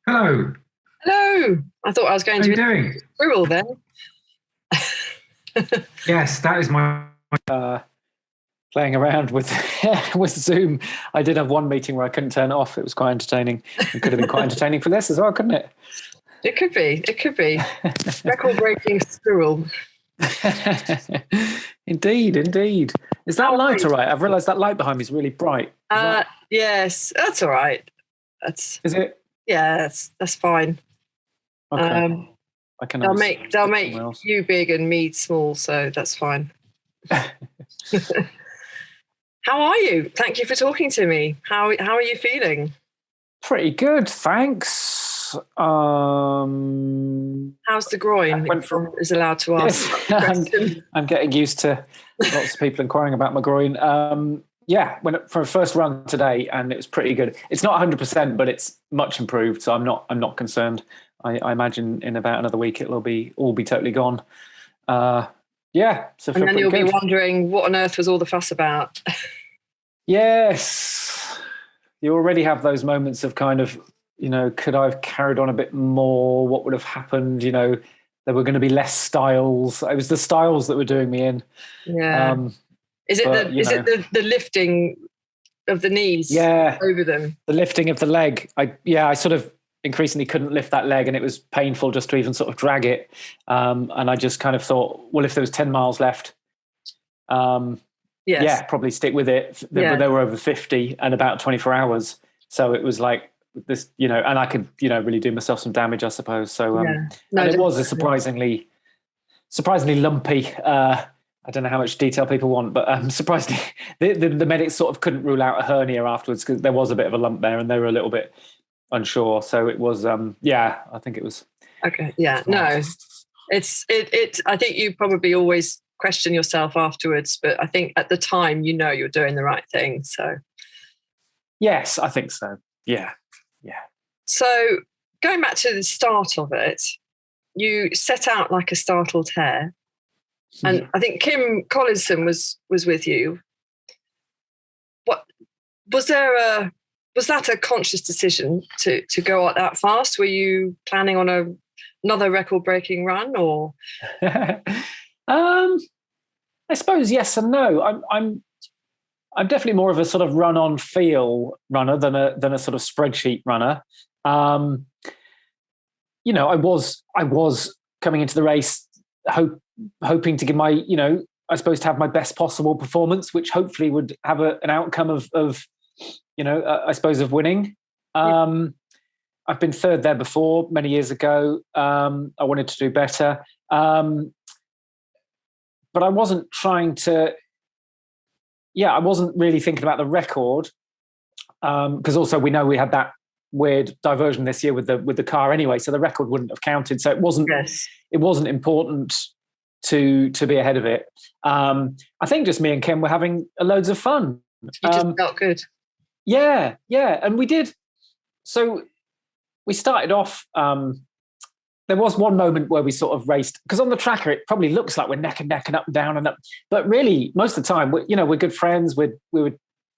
Hello, Hello. I thought I was going how are to you be doing? a squirrel then. Yes, that is my. uh, Playing around with with Zoom. I did have one meeting where I couldn't turn it off. It was quite entertaining. It could have been quite entertaining for this as well, couldn't it? It could be. It could be. Record-breaking squirrel. Indeed, indeed. Is that How are light you? all right? I've realised that light behind me is really bright. Yes, that's all right. That's Is it? yeah, that's fine. Okay. Um, I can they'll always make put they'll somewhere make else. you big and me small, so that's fine. How are you? Thank you for talking to me. How are you feeling? Pretty good, thanks. How's the groin? went If for- one is allowed to ask Yes, that question. I'm getting used to lots of people inquiring about my groin. Yeah, went for a first run today, and it was pretty good. It's not 100%, but it's much improved. So I'm not concerned. I imagine in about another week it'll all be totally gone. Yeah, so And feel then pretty you'll be good. wondering what on earth was all the fuss about. Yes, you already have those moments of kind of, could I have carried on a bit more? What would have happened? There were going to be less styles. It was the styles that were doing me in. Yeah. Is it But, the lifting of the knees Yeah, over them? the lifting of the leg. I sort of increasingly couldn't lift that leg, and it was painful just to even sort of drag it. And I just kind of thought, well, if there was 10 miles left, Yes. yeah, probably stick with it. But they were over 50 and about 24 hours. So it was like this, and I could, really do myself some damage, I suppose. So, Yeah. No, and it was a definitely. surprisingly lumpy. I don't know how much detail people want, but surprisingly, the medics sort of couldn't rule out a hernia afterwards because there was a bit of a lump there, and they were a little bit unsure. So it was, I think it was Okay. Yeah. No. It's I think you probably always question yourself afterwards, but I think at the time you're doing the right thing. So Yes, I think so. Yeah. so going back to the start of it, you set out like a startled hare. And I think Kim Collinson was with you. What was that a conscious decision to go out that fast? Were you planning on another record-breaking run, or? I suppose yes and no. I'm definitely more of a sort of run-on feel runner than a sort of spreadsheet runner. I was coming into the race hoping to give my, I suppose to have my best possible performance, which hopefully would have an outcome of I suppose of winning. I've been third there before many years ago. I wanted to do better. But I wasn't I wasn't really thinking about the record. Because also we know we had that weird diversion this year with the car anyway, so the record wouldn't have counted. So it wasn't important to be ahead of it. I think just me and Kim were having loads of fun. You just felt good. Yeah, and we did. So we started off. There was one moment where we sort of raced, because on the tracker it probably looks like we're neck and neck and up and down and up, but really most of the time we're good friends. We were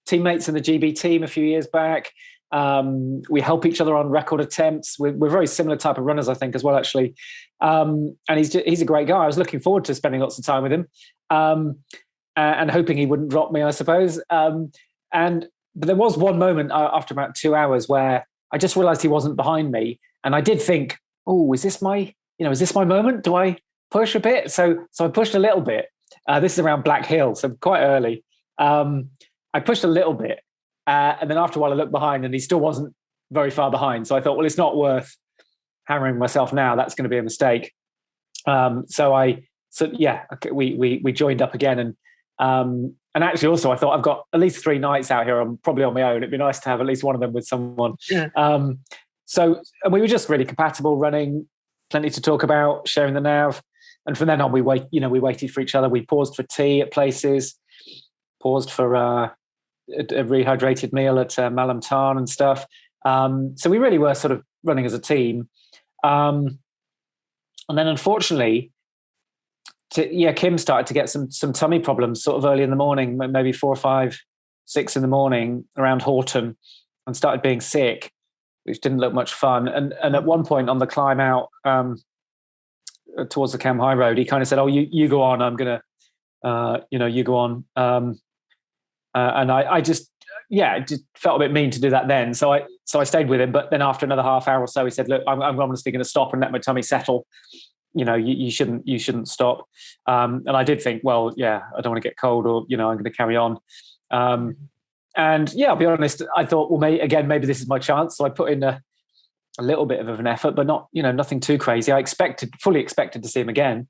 teammates in the GB team a few years back. We help each other on record attempts. We're very similar type of runners, I think, as well, actually. And he's a great guy. I was looking forward to spending lots of time with him, and hoping he wouldn't drop me, I suppose. But there was one moment after about 2 hours where I just realized he wasn't behind me, and I did think, oh, is this my moment? Do I push a bit? So I pushed a little bit. This is around Black Hill, so quite early. I pushed a little bit, and then after a while I looked behind and he still wasn't very far behind. So I thought, well, it's not worth hammering myself now. That's going to be a mistake. We joined up again, and actually also I thought I've got at least 3 nights out here. I'm probably on my own. It'd be nice to have at least one of them with someone. Yeah. And we were just really compatible, running, plenty to talk about, sharing the nav. And from then on, we waited for each other. We paused for tea at places, paused for a rehydrated meal at Malam Tarn and stuff. So we really were sort of running as a team. And then unfortunately, Kim started to get some tummy problems sort of early in the morning, maybe 4 or 5, 6 in the morning around Horton, and started being sick. which didn't look much fun. And at one point on the climb out towards the Cam High Road, he kind of said, "Oh, you go on. I'm gonna, you go on." And I just, it just felt a bit mean to do that then. So I stayed with him. But then after another half hour or so, he said, "Look, I'm honestly going to stop and let my tummy settle. You shouldn't stop." And I did think, well, I don't want to get cold, or I'm going to carry on. And I'll be honest, I thought, well, maybe this is my chance. So I put in a little bit of an effort, but not, nothing too crazy. I fully expected to see him again.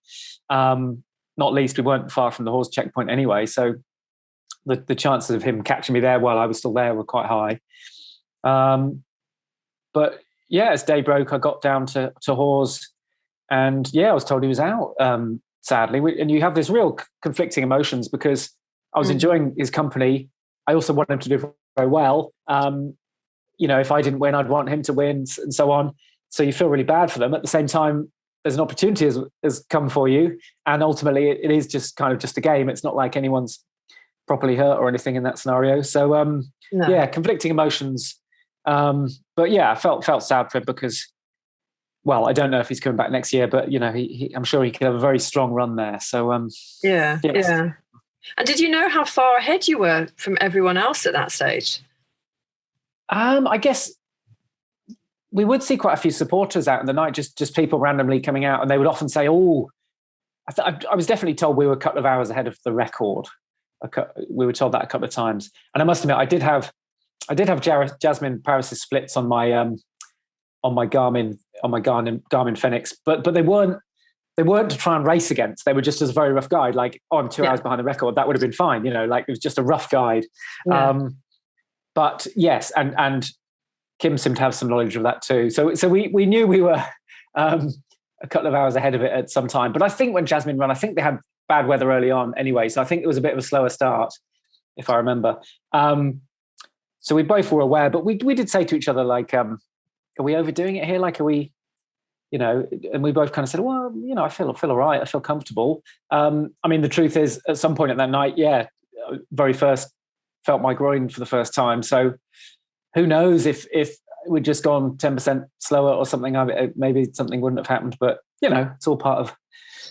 Not least, we weren't far from the horse checkpoint anyway, so the chances of him catching me there while I was still there were quite high. But as day broke, I got down to Hawes, and I was told he was out, sadly. And you have this real conflicting emotions, because I was enjoying his company. I also want him to do very well. If I didn't win, I'd want him to win, and so on. So you feel really bad for them. At the same time, there's an opportunity has come for you, and ultimately it is just kind of just a game. It's not like anyone's properly hurt or anything in that scenario. So conflicting emotions. But I felt sad for him, because, well, I don't know if he's coming back next year, but I'm sure he could have a very strong run there. So yeah. And did you know how far ahead you were from everyone else at that stage? I guess we would see quite a few supporters out in the night, just people randomly coming out, and they would often say, "Oh," I was definitely told we were a couple of hours ahead of the record. We were told that a couple of times, and I must admit, I did have Jasmine Paris's splits on my Garmin Fenix, but they weren't to try and race against. They were just as a very rough guide. Like, I'm 2 hours behind the record. That would have been fine. Like, it was just a rough guide. Yeah. But yes, and Kim seemed to have some knowledge of that too. So we knew we were a couple of hours ahead of it at some time. But I think when Jasmine ran, I think they had bad weather early on anyway. So I think it was a bit of a slower start, if I remember. So we both were aware, but we did say to each other, like, are we overdoing it here? Like, are we, and we both kind of said, well, I feel all right. I feel comfortable. The truth is, at some point at that night, very first felt my groin for the first time. So who knows if we'd just gone 10% slower or something, maybe something wouldn't have happened. But it's all part of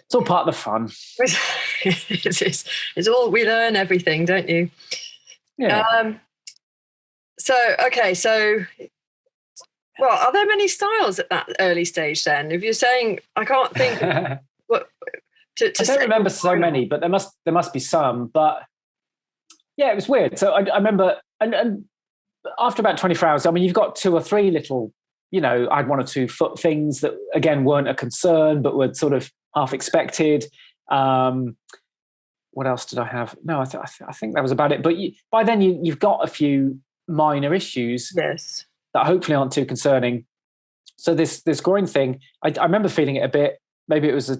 the fun. It's all, we learn everything, don't you? Yeah. Well, are there many styles at that early stage then? If you're saying, I can't think what I don't remember so many, but there must be some. But it was weird. So I remember, and after about 24 hours, you've got 2 or 3 little, I had 1 or 2 foot things that again weren't a concern, but were sort of half expected. What else did I have? No, I think that was about it. But by then you've got a few minor issues. Yes. That hopefully aren't too concerning. So this groin thing, I remember feeling it a bit. Maybe it was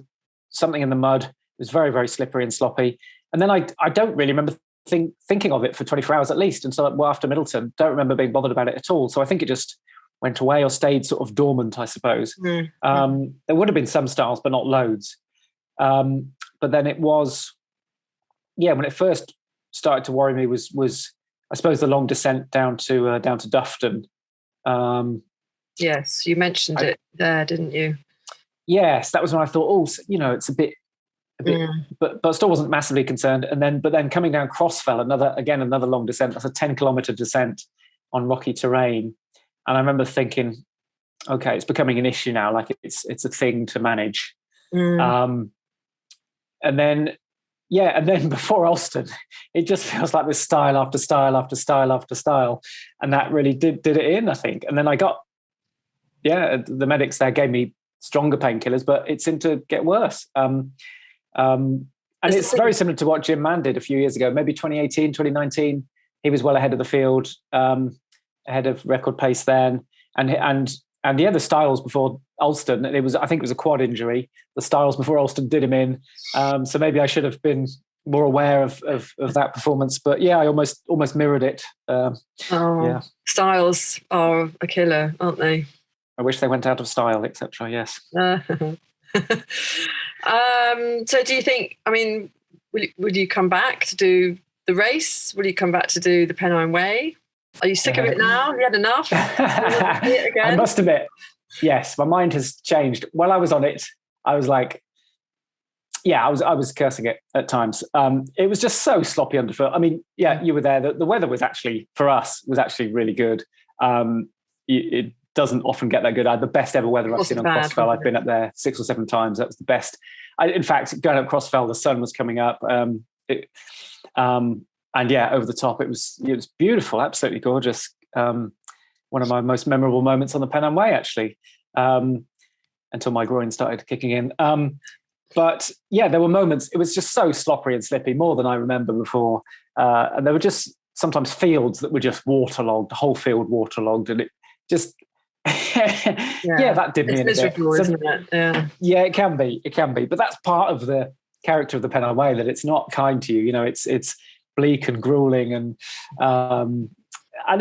something in the mud. It was very, very slippery and sloppy. And then I don't really remember thinking of it for 24 hours at least until after Middleton. Don't remember being bothered about it at all. So I think it just went away or stayed sort of dormant, I suppose. Mm-hmm. There would have been some styles, but not loads. But then it was, when it first started to worry me was I suppose the long descent down to Dufton. Yes, you mentioned it there, didn't you? Yes, that was when I thought, it's a bit, but still wasn't massively concerned. But then coming down Crossfell, another long descent. That's a 10-kilometer descent on rocky terrain, and I remember thinking, okay, it's becoming an issue now. Like it's a thing to manage. And then before Alston, it just feels like this style after style after style after style, and that really did it in, I think. And then I got, the medics there gave me stronger painkillers, but it seemed to get worse. And it's very similar to what Jim Mann did a few years ago, maybe 2018, 2019. He was well ahead of the field, ahead of record pace then, and the styles before Alston, I think it was a quad injury. The styles before Alston did him in, so maybe I should have been more aware of that performance. But I almost mirrored it. Styles are a killer, aren't they? I wish they went out of style, etc. Yes. So do you think? Will you come back to do the race? Will you come back to do the Pennine Way? Are you sick of it now? You had enough? You want to see it again? I must admit, yes, my mind has changed. While I was on it, I was like, yeah, I was cursing it at times. It was just so sloppy underfoot. I mean, yeah, you were there. The weather was actually, for us, was actually really good. It doesn't often get that good. I had the best ever weather I've seen on Crossfell. I've been up there 6 or 7 times. That was the best. In fact, going up Crossfell, the sun was coming up. And yeah, over the top, it was beautiful, absolutely gorgeous. One of my most memorable moments on the Pennine Way, actually, until my groin started kicking in. But yeah, there were moments, it was just so sloppy and slippy, more than I remember before. And there were just sometimes fields that were just waterlogged, the whole field waterlogged. And it just, yeah, that did me in a bit. Miserable, isn't it? Yeah, it can be. But that's part of the character of the Pennine Way, that it's not kind to you. You know, it's bleak and grueling, and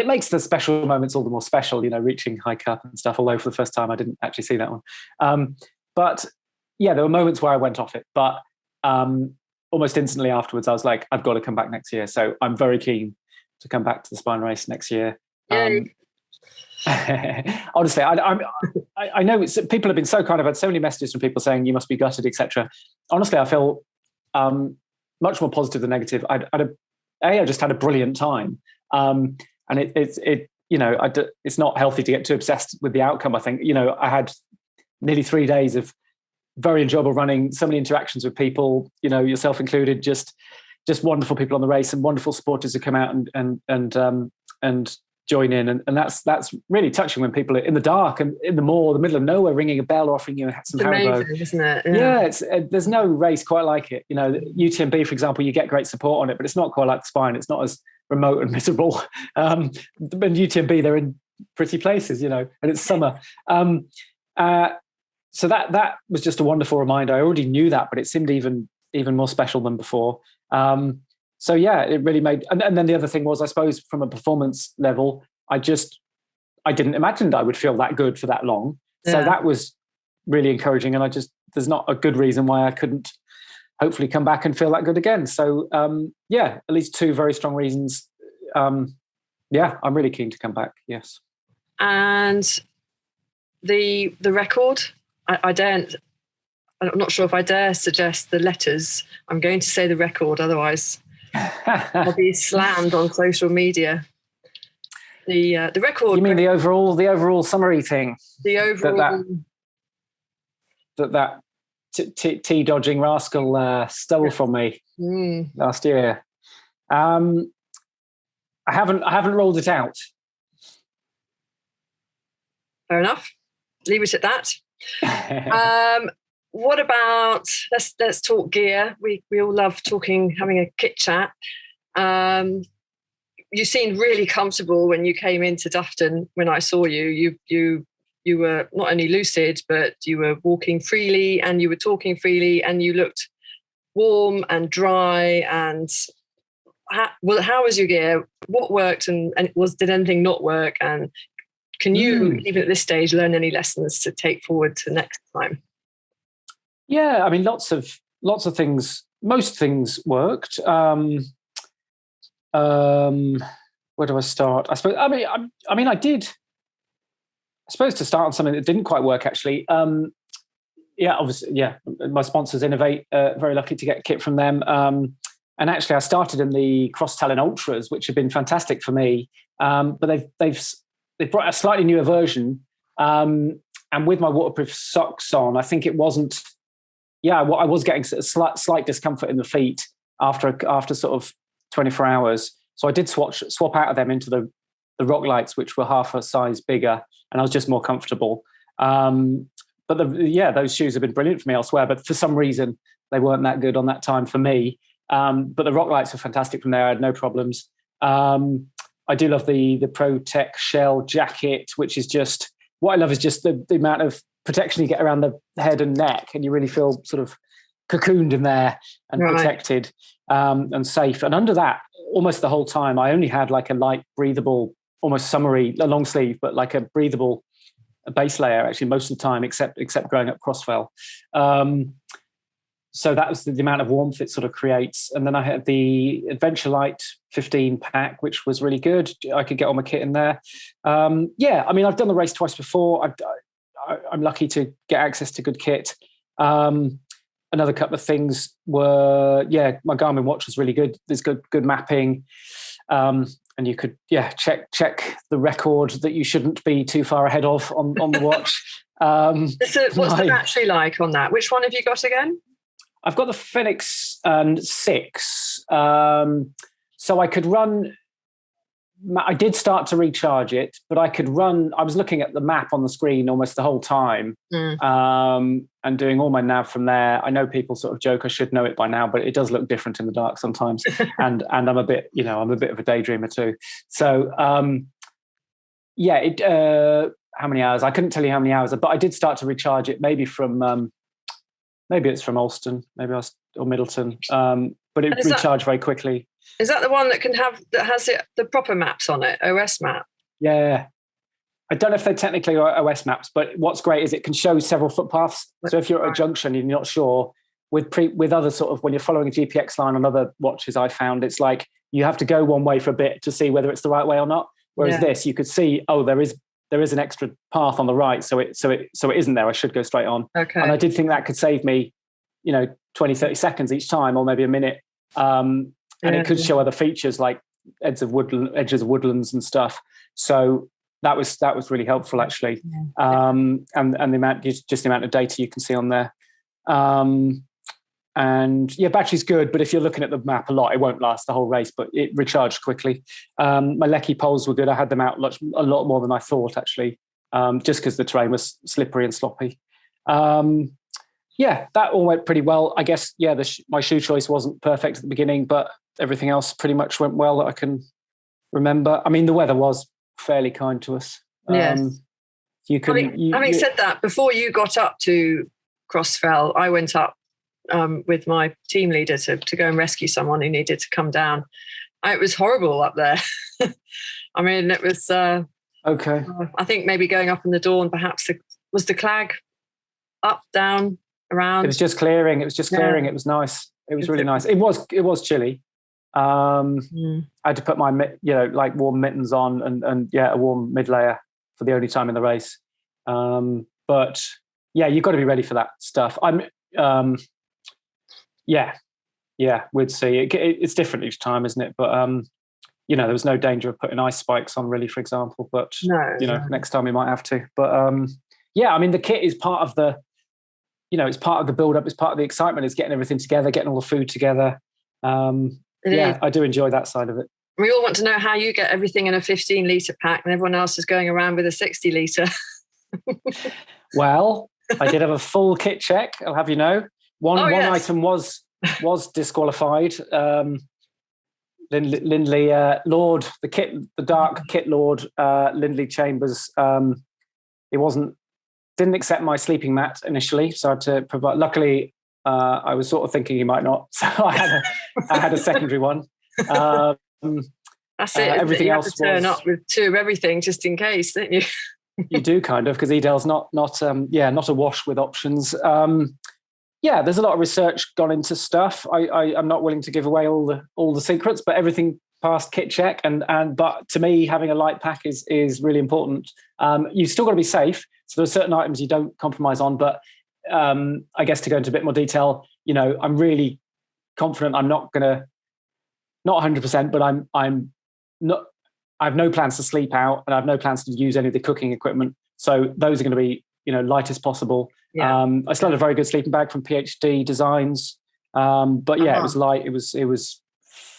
it makes the special moments all the more special, you know, reaching High Cup and stuff, although for the first time I didn't actually see that one. But yeah, there were moments where I went off it, but almost instantly afterwards I was like, I've got to come back next year. So I'm very keen to come back to the Spine Race next year. Honestly, I know people have been so kind. I've had so many messages from people saying you must be gutted, etc. Honestly, I feel much more positive than negative. I just had a brilliant time, and it you know, it's not healthy to get too obsessed with the outcome. I think, you know, I had nearly 3 days of very enjoyable running, so many interactions with people, you know, yourself included, just wonderful people on the race and wonderful supporters who come out and join in, and that's really touching when people are in the dark and in the moor, the middle of nowhere, ringing a bell, offering you some Haribo. Amazing, isn't it? Yeah, it's there's no race quite like it. You know, UTMB, for example, you get great support on it, but it's not quite like the Spine. It's not as remote and miserable. And UTMB, they're in pretty places, you know, and it's summer. So that was just a wonderful reminder. I already knew that, but it seemed even more special than before. So yeah, it really made, and then the other thing was, I suppose, from a performance level, I didn't imagine that I would feel that good for that long. Yeah. So that was really encouraging. And there's not a good reason why I couldn't hopefully come back and feel that good again. So yeah, at least 2 very strong reasons. Yeah, I'm really keen to come back. Yes. And the record, I'm not sure if I dare suggest the letters. I'm going to say the record, otherwise I'll be slammed on social media. The record. You mean the overall summary thing? The overall that tea dodging rascal stole from me last year. I haven't rolled it out. Fair enough. Leave it at that. What about let's talk gear? We all love having a kit chat. You seemed really comfortable when you came into Dufton. When I saw you, you were not only lucid, but you were walking freely and you were talking freely, and you looked warm and dry. And how was your gear? What worked and did anything not work? And can you, even at this stage, learn any lessons to take forward to next time? Yeah, I mean, lots of things. Most things worked. Where do I start? I suppose. I did. I suppose to start on something that didn't quite work, actually. Yeah, obviously, yeah. My sponsors Innovate. Very lucky to get kit from them. And actually, I started in the Cross-Talon Ultras, which have been fantastic for me. But they've brought a slightly newer version. And with my waterproof socks on, I think it wasn't. Yeah, I was getting a slight discomfort in the feet after sort of 24 hours. So I did swap out of them into the Rock Lights, which were half a size bigger, and I was just more comfortable. But those shoes have been brilliant for me elsewhere, but for some reason they weren't that good on that time for me. But the Rock Lights are fantastic from there. I had no problems. I do love the ProTech Shell jacket, which is just, what I love is just the amount of protection you get around the head and neck, and you really feel sort of cocooned in there and protected and safe. And under that, almost the whole time, I only had like a light, breathable, almost summery, a long sleeve, but like a breathable base layer actually most of the time, except going up Crossfell. So that was the amount of warmth it sort of creates. And then I had the Adventure Light 15 pack, which was really good. I could get all my kit in there. Yeah, I mean, I've done the race twice before. I'm lucky to get access to good kit. Another couple of things were, my Garmin watch was really good. There's good mapping. And you could, check the record that you shouldn't be too far ahead of on the watch. What's the battery like on that? Which one have you got again? I've got the Phoenix 6. So I could run. I did start to recharge it, but I could run. I was looking at the map on the screen almost the whole time, and doing all my nav from there. I know people sort of joke I should know it by now, but it does look different in the dark sometimes. and I'm a bit, I'm a bit of a daydreamer too. So how many hours? I couldn't tell you how many hours, but I did start to recharge it. Maybe from maybe it's from Alston, or Middleton. But it recharged very quickly. Is that the one that has the proper maps on it, OS map? Yeah. I don't know if they're technically OS maps, but what's great is it can show several footpaths. So if you're at a junction and you're not sure, with other sort of, when you're following a GPX line on other watches, I found it's like you have to go one way for a bit to see whether it's the right way or not. Whereas this, you could see, there is an extra path on the right, so it isn't there. I should go straight on. Okay. And I did think that could save me, 20, 30 seconds each time, or maybe a minute. And it could show other features like edges of woodlands and stuff. So that was really helpful actually. And the amount of data you can see on there. And battery's good, but if you're looking at the map a lot, it won't last the whole race, but it recharged quickly. My Lecky poles were good. I had them out a lot more than I thought actually, just because the terrain was slippery and sloppy. That all went pretty well. I guess, my shoe choice wasn't perfect at the beginning, but everything else pretty much went well that I can remember. I mean, the weather was fairly kind to us. Yes. Having said that, before you got up to Crossfell, I went up with my team leader to go and rescue someone who needed to come down. It was horrible up there. I mean, it was... okay. I think maybe going up in the dawn, perhaps was the Clag up, down, around? It was just clearing. It was nice. It was really nice. It was chilly. I had to put my warm mittens on and a warm mid layer for the only time in the race. But you've got to be ready for that stuff. We'd see. It's different each time, isn't it? But there was no danger of putting ice spikes on, really, for example. But next time we might have to. But I mean, the kit is part of the. It's part of the build-up. It's part of the excitement. It's getting everything together, getting all the food together. I do enjoy that side of it. We all want to know how you get everything in a 15-litre pack and everyone else is going around with a 60-litre. Well, I did have a full kit check, I'll have you know. One item was disqualified. Lindley Lord, the dark kit Lord, Lindley Chambers, didn't accept my sleeping mat initially, so I had to provide. Luckily, I was sort of thinking he might not, so I had a secondary one. That's it. Everything else had to turn up with two of everything just in case, didn't you? You do kind of, because Edel's not awash with options. There's a lot of research gone into stuff. I'm not willing to give away all the secrets, but everything passed kit check. But to me, having a light pack is really important. You've still got to be safe. So there are certain items you don't compromise on. But I guess to go into a bit more detail, I'm really confident I'm not 100%, but I'm not. I have no plans to sleep out, and I have no plans to use any of the cooking equipment. So those are going to be, light as possible. Yeah. I still had a very good sleeping bag from PhD Designs. But it was light. It was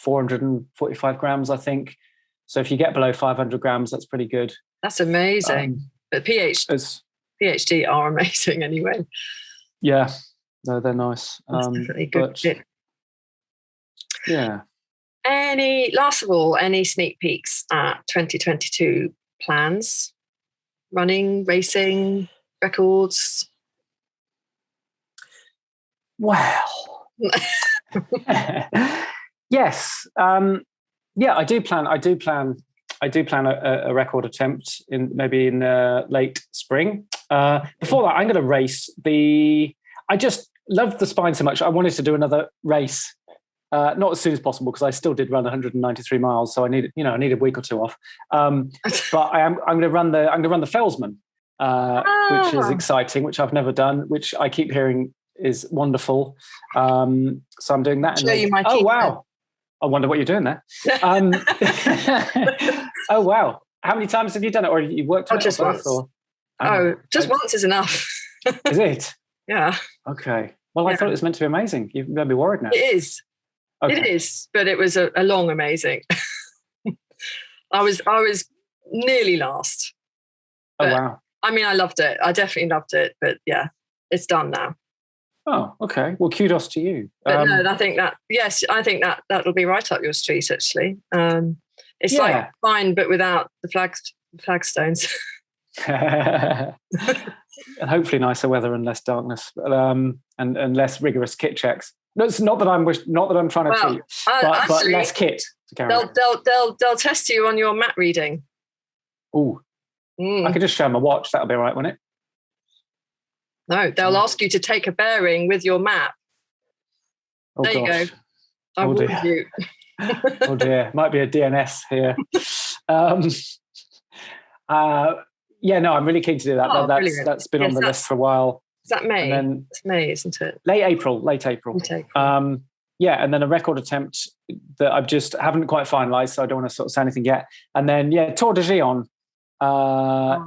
445 grams, I think. So if you get below 500 grams, that's pretty good. That's amazing. But PhD are amazing anyway. Yeah, no, they're nice. That's definitely good. Yeah. Last of all, any sneak peeks at 2022 plans? Running, racing, records? Well, yes. I do plan a record attempt in late spring. Before that, I'm going to race loved the spine so much. I wanted to do another race, not as soon as possible because I still did run 193 miles, so I needed a week or two off. But I'm going to run the Felsman, which is exciting, which I've never done, which I keep hearing is wonderful. So I'm doing that. Oh wow! I wonder what you're doing there. Oh wow! How many times have you done it, or you worked on it? Just once. Just once is enough. Is it? Yeah. Okay. Well, I thought it was meant to be amazing. You've got to be worried now. It is. Okay. It is, but it was a long amazing. I was nearly last. Oh wow! I mean, I loved it. I definitely loved it. But yeah, it's done now. Oh, okay. Well, kudos to you. But no, I think that'll be right up your street. Actually, it's like fine, but without the flagstones. And hopefully nicer weather and less darkness, and less rigorous kit checks. No, it's not that I'm trying to treat, but less kit to carry. They'll test you on your map reading. Oh, I could just show them a watch. That'll be all right, won't it? No, they'll ask you to take a bearing with your map. Oh, there gosh. You go. I warned you. Oh dear, might be a DNS here. Yeah, no, I'm really keen to do that. That's been on the list for a while. Is that May? It's May, isn't it? Late April. Yeah, and then a record attempt that I just haven't quite finalised, so I don't want to sort of say anything yet. And then, Tour de Gion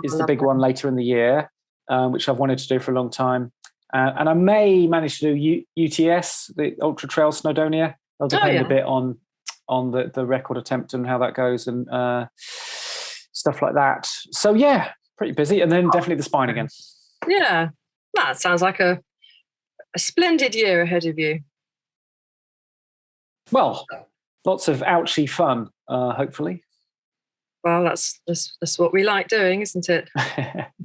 is the big one later in the year, which I've wanted to do for a long time. And I may manage to do UTS, the Ultra Trail Snowdonia. It'll depend a bit on the record attempt and how that goes and stuff like that. So, yeah, pretty busy. And then definitely the spine again. Yeah, that sounds like a splendid year ahead of you. Well, lots of ouchy fun, hopefully. Well, that's what we like doing, isn't it?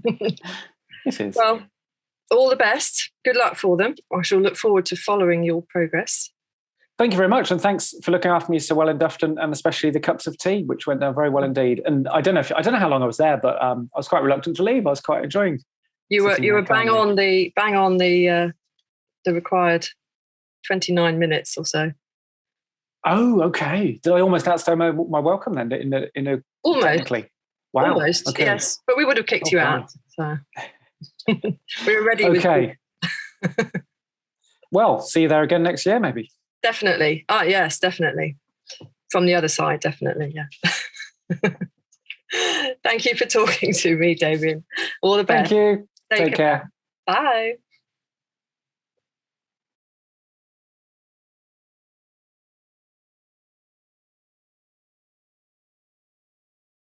It is. Well, all the best. Good luck for them. I shall look forward to following your progress. Thank you very much, and thanks for looking after me so well in Dufton, and especially the cups of tea, which went down very well indeed. And I don't know how long I was there, but I was quite reluctant to leave. I was quite enjoying. You were bang on the required 29 minutes or so. Oh, okay. Did I almost outstay my welcome then? In a almost. Technically? Wow. Almost. Okay. Yes, but we would have kicked you out. So we were ready. Okay. Well, see you there again next year, maybe. Definitely. Oh, yes, definitely. From the other side, definitely. Yeah. Thank you for talking to me, Damian. All the best. Thank you. Take care. Bye.